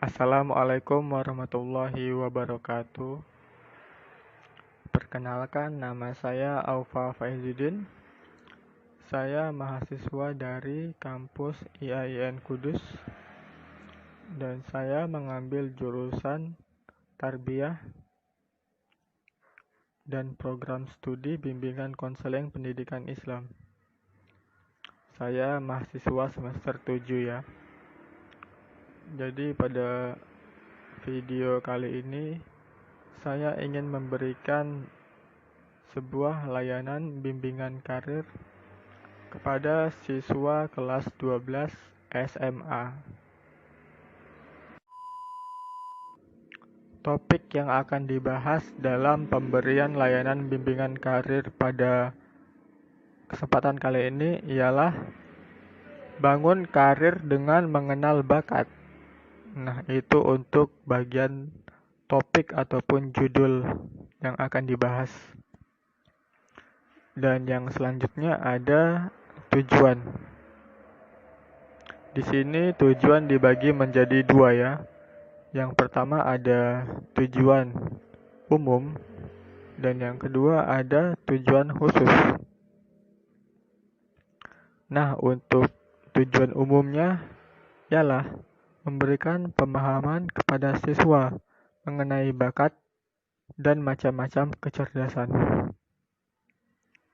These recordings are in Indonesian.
Assalamualaikum warahmatullahi wabarakatuh. Perkenalkan, nama saya Aufa Faizuddin. Saya mahasiswa dari kampus IAIN Kudus dan saya mengambil jurusan Tarbiyah dan program studi bimbingan konseling pendidikan Islam. Saya mahasiswa semester 7 ya. Jadi pada video kali ini saya ingin memberikan sebuah layanan bimbingan karir kepada siswa kelas 12 SMA. Topik yang akan dibahas dalam pemberian layanan bimbingan karir pada kesempatan kali ini ialah bangun karir dengan mengenal bakat. Nah, itu untuk bagian topik ataupun judul yang akan dibahas. Dan yang selanjutnya ada tujuan. Di sini tujuan dibagi menjadi dua ya. Yang pertama ada tujuan umum dan yang kedua ada tujuan khusus. Nah, untuk tujuan umumnya ialah memberikan pemahaman kepada siswa mengenai bakat dan macam-macam kecerdasan.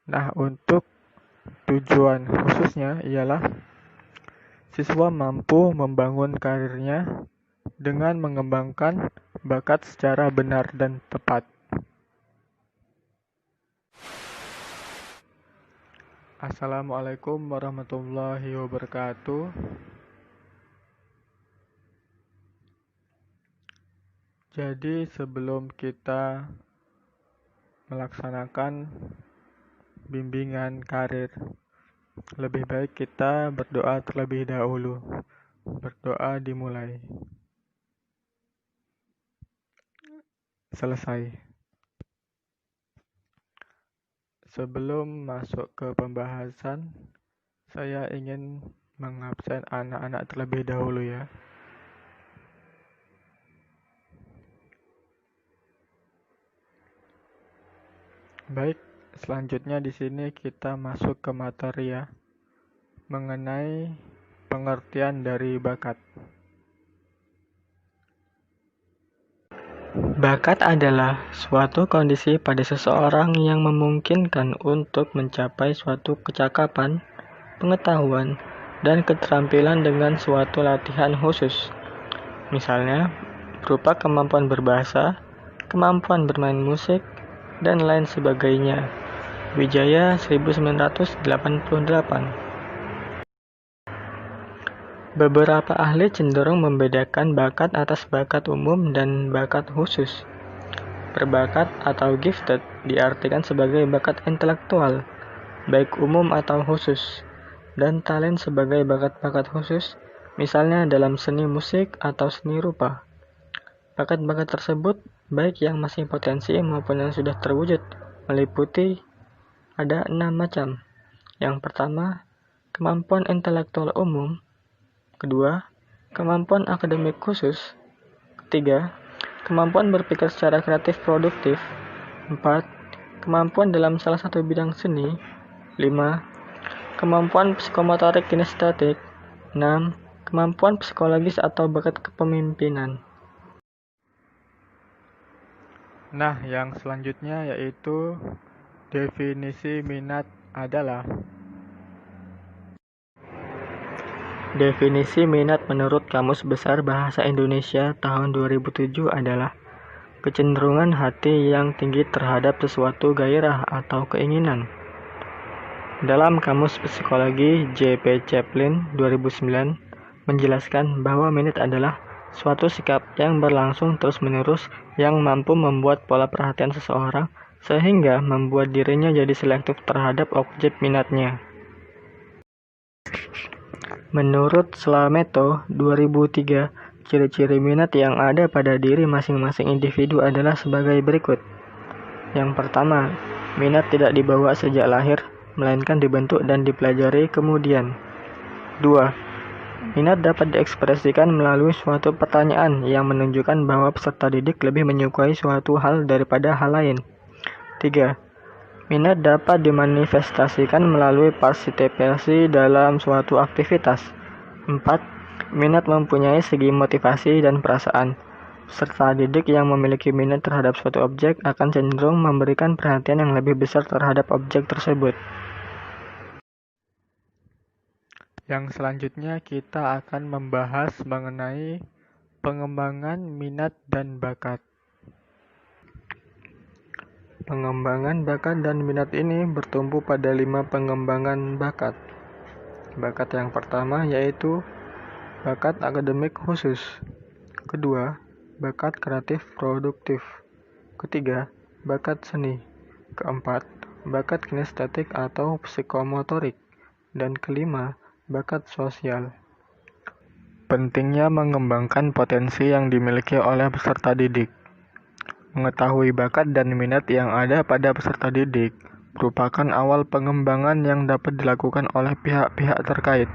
Nah, untuk tujuan khususnya ialah siswa mampu membangun karirnya dengan mengembangkan bakat secara benar dan tepat. Assalamualaikum warahmatullahi wabarakatuh. Jadi sebelum kita melaksanakan bimbingan karir, lebih baik kita berdoa terlebih dahulu. Berdoa dimulai. Selesai. Sebelum masuk ke pembahasan, saya ingin mengabsen anak-anak terlebih dahulu ya. Baik, selanjutnya di sini kita masuk ke materi ya, mengenai pengertian dari bakat. Bakat adalah suatu kondisi pada seseorang yang memungkinkan untuk mencapai suatu kecakapan, pengetahuan, dan keterampilan dengan suatu latihan khusus. Misalnya, berupa kemampuan berbahasa, kemampuan bermain musik, dan lain sebagainya. Wijaya 1988. Beberapa ahli cenderung membedakan bakat atas bakat umum dan bakat khusus. Berbakat atau gifted diartikan sebagai bakat intelektual, baik umum atau khusus, dan talent sebagai bakat-bakat khusus, misalnya dalam seni musik atau seni rupa. Bakat-bakat tersebut, baik yang masih potensi maupun yang sudah terwujud, meliputi ada 6 macam. Yang pertama, kemampuan intelektual umum. Kedua, kemampuan akademik khusus. Ketiga, kemampuan berpikir secara kreatif produktif. 4, kemampuan dalam salah satu bidang seni. 5, kemampuan psikomotorik kinestetik. 6, kemampuan psikologis atau bakat kepemimpinan. Nah, yang selanjutnya yaitu definisi minat adalah. Definisi minat menurut Kamus Besar Bahasa Indonesia tahun 2007 adalah kecenderungan hati yang tinggi terhadap sesuatu gairah atau keinginan. Dalam Kamus Psikologi J.P. Chaplin 2009 menjelaskan bahwa minat adalah suatu sikap yang berlangsung terus-menerus yang mampu membuat pola perhatian seseorang sehingga membuat dirinya jadi selektif terhadap objek minatnya. Menurut Slameto 2003, ciri-ciri minat yang ada pada diri masing-masing individu adalah sebagai berikut. Yang pertama, minat tidak dibawa sejak lahir, melainkan dibentuk dan dipelajari kemudian. 2. Minat dapat diekspresikan melalui suatu pertanyaan yang menunjukkan bahwa peserta didik lebih menyukai suatu hal daripada hal lain. 3. Minat dapat dimanifestasikan melalui partisipasi dalam suatu aktivitas. 4. Minat mempunyai segi motivasi dan perasaan. Peserta didik yang memiliki minat terhadap suatu objek akan cenderung memberikan perhatian yang lebih besar terhadap objek tersebut. Yang selanjutnya kita akan membahas mengenai pengembangan minat dan bakat. Pengembangan bakat dan minat ini bertumpu pada 5 pengembangan bakat. Bakat yang pertama yaitu bakat akademik khusus. Kedua, bakat kreatif produktif. Ketiga, bakat seni. Keempat, bakat kinestetik atau psikomotorik. Dan kelima, bakat sosial. Pentingnya mengembangkan potensi yang dimiliki oleh peserta didik. Mengetahui bakat dan minat yang ada pada peserta didik merupakan awal pengembangan yang dapat dilakukan oleh pihak-pihak terkait.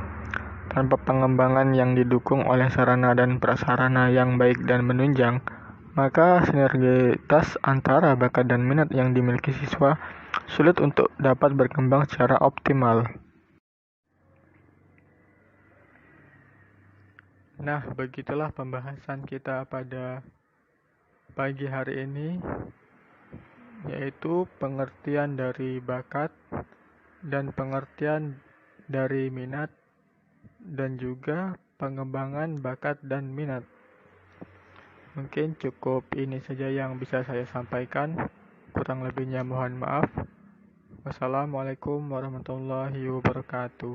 Tanpa pengembangan yang didukung oleh sarana dan prasarana yang baik dan menunjang, maka sinergitas antara bakat dan minat yang dimiliki siswa sulit untuk dapat berkembang secara optimal. Nah, begitulah pembahasan kita pada pagi hari ini, yaitu pengertian dari bakat dan pengertian dari minat dan juga pengembangan bakat dan minat. Mungkin cukup ini saja yang bisa saya sampaikan. Kurang lebihnya mohon maaf. Wassalamualaikum warahmatullahi wabarakatuh.